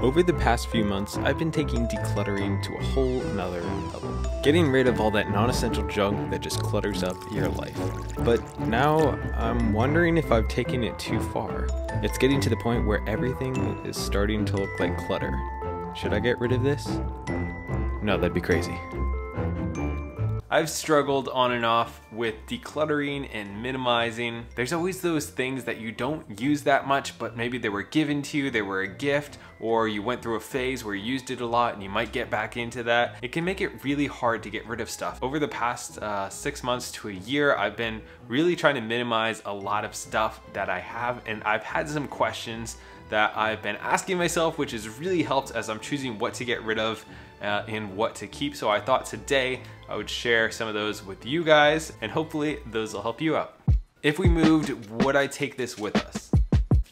Over the past few months, I've been taking decluttering to a whole nother level. Getting rid of all that non-essential junk that just clutters up your life. But now, I'm wondering if I've taken it too far. It's getting to the point where everything is starting to look like clutter. Should I get rid of this? No, that'd be crazy. I've struggled on and off with decluttering and minimizing. There's always those things that you don't use that much, but maybe they were given to you, they were a gift, or you went through a phase where you used it a lot and you might get back into that. It can make it really hard to get rid of stuff. Over the past 6 months to a year, I've been really trying to minimize a lot of stuff that I have, and I've had some questions that I've been asking myself, which has really helped as I'm choosing what to get rid of and what to keep. So I thought today I would share some of those with you guys, and hopefully those will help you out. If we moved, would I take this with us?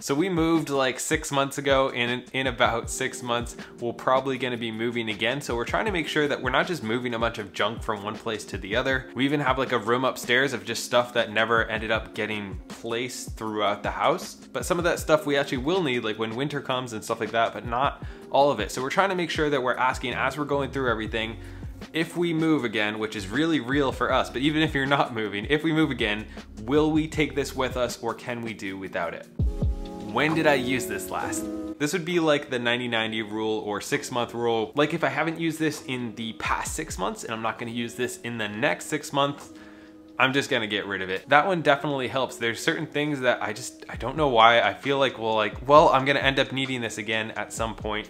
So we moved like 6 months ago, and in about 6 months, we're probably gonna be moving again. So we're trying to make sure that we're not just moving a bunch of junk from one place to the other. We even have like a room upstairs of just stuff that never ended up getting placed throughout the house. But some of that stuff we actually will need, like when winter comes and stuff like that, but not all of it. So we're trying to make sure that we're asking, as we're going through everything, if we move again, which is really real for us, but even if you're not moving, if we move again, will we take this with us, or can we do without it? When did I use this last? This would be like the 90-90 rule or 6-month rule. Like if I haven't used this in the past 6 months and I'm not gonna use this in the next 6 months, I'm just gonna get rid of it. That one definitely helps. There's certain things that I don't know why I feel like, well, I'm gonna end up needing this again at some point.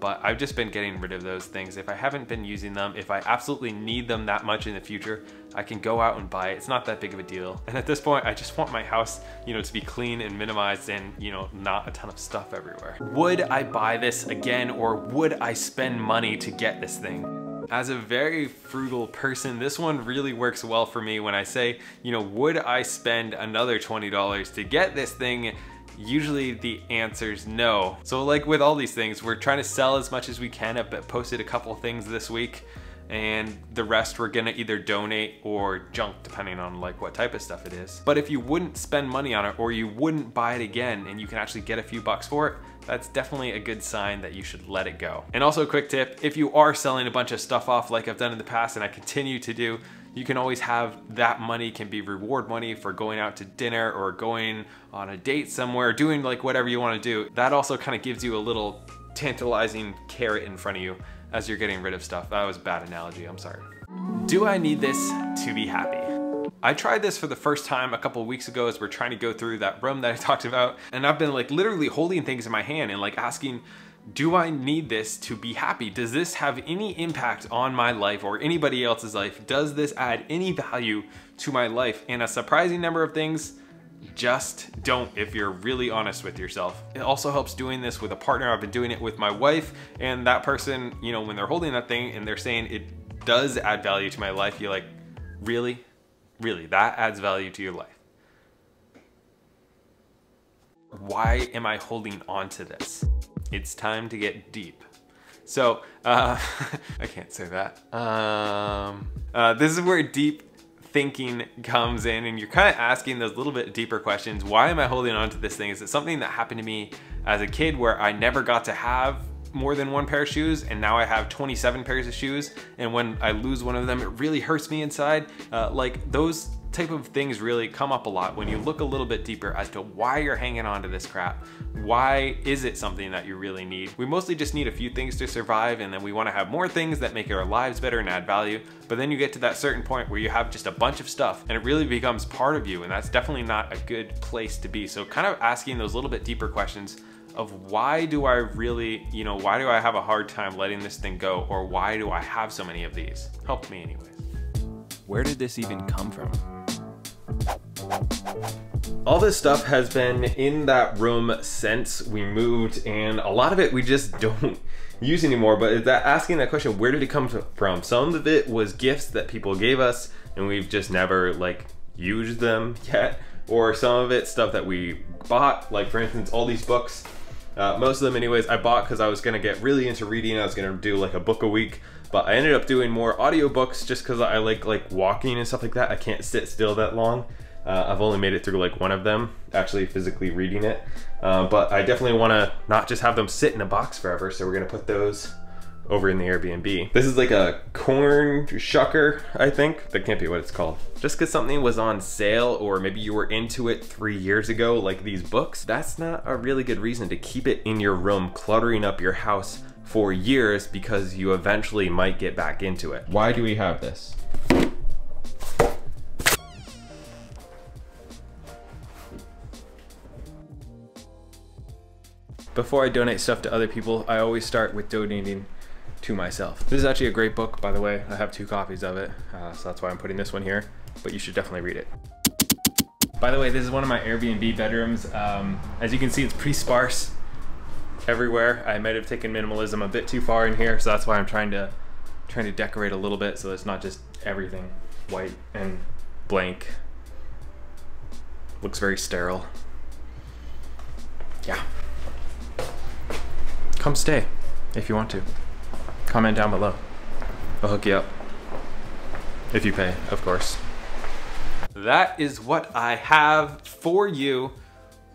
But I've just been getting rid of those things. If I haven't been using them, if I absolutely need them that much in the future, I can go out and buy it. It's not that big of a deal. And at this point, I just want my house, to be clean and minimized and, not a ton of stuff everywhere. Would I buy this again, or would I spend money to get this thing? As a very frugal person, this one really works well for me when I say, would I spend another $20 to get this thing? Usually the answer is no. So like with all these things, we're trying to sell as much as we can. I've posted a couple things this week, and the rest we're gonna either donate or junk, depending on like what type of stuff it is. But if you wouldn't spend money on it, or you wouldn't buy it again and you can actually get a few bucks for it, that's definitely a good sign that you should let it go. And also a quick tip, if you are selling a bunch of stuff off like I've done in the past and I continue to do, you can always have that money can be reward money for going out to dinner or going on a date somewhere, doing like whatever you want to do. That also kind of gives you a little tantalizing carrot in front of you as you're getting rid of stuff. That was a bad analogy, I'm sorry. Do I need this to be happy? I tried this for the first time a couple of weeks ago as we're trying to go through that room that I talked about, and I've been like literally holding things in my hand and like asking, do I need this to be happy? Does this have any impact on my life or anybody else's life? Does this add any value to my life? And a surprising number of things just don't, if you're really honest with yourself. It also helps doing this with a partner. I've been doing it with my wife, and that person, when they're holding that thing and they're saying it does add value to my life, you're like, really? Really, that adds value to your life? Why am I holding on to this? It's time to get deep. So, I can't say that. This is where deep thinking comes in, and you're kind of asking those little bit deeper questions. Why am I holding on to this thing? Is it something that happened to me as a kid where I never got to have more than one pair of shoes, and now I have 27 pairs of shoes, and when I lose one of them, it really hurts me inside? Like those type of things really come up a lot when you look a little bit deeper as to why you're hanging on to this crap. Why is it something that you really need? We mostly just need a few things to survive, and then we want to have more things that make our lives better and add value. But then you get to that certain point where you have just a bunch of stuff and it really becomes part of you, and that's definitely not a good place to be. So kind of asking those little bit deeper questions of why do I really, why do I have a hard time letting this thing go, or why do I have so many of these? Helped me anyways. Where did this even come from? All this stuff has been in that room since we moved, and a lot of it we just don't use anymore. But asking that question, where did it come from? Some of it was gifts that people gave us and we've just never like used them yet, or some of it stuff that we bought, like for instance all these books. Most of them anyways I bought because I was gonna get really into reading. I was gonna do like a book a week, but I ended up doing more audiobooks just because I like walking and stuff like that. I can't sit still that long. I've only made it through like one of them, actually physically reading it. But I definitely want to not just have them sit in a box forever, so we're gonna put those over in the Airbnb. This is like a corn shucker, I think. That can't be what it's called. Just because something was on sale, or maybe you were into it 3 years ago, like these books, that's not a really good reason to keep it in your room, cluttering up your house for years, because you eventually might get back into it. Why do we have this? Before I donate stuff to other people, I always start with donating to myself. This is actually a great book, by the way. I have 2 copies of it, so that's why I'm putting this one here, but you should definitely read it. By the way, this is one of my Airbnb bedrooms. As you can see, it's pretty sparse everywhere. I might have taken minimalism a bit too far in here, so that's why I'm trying to decorate a little bit so it's not just everything white and blank. Looks very sterile. Yeah. Come stay if you want to. Comment down below. I'll hook you up. If you pay, of course. That is what I have for you.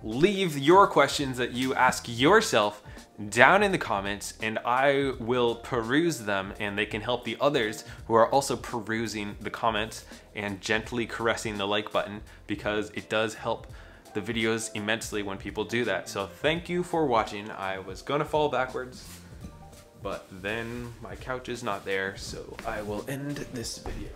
Leave your questions that you ask yourself down in the comments, and I will peruse them, and they can help the others who are also perusing the comments and gently caressing the like button, because it does help the videos immensely when people do that. So thank you for watching. I was gonna fall backwards, but then my couch is not there, so I will end this video.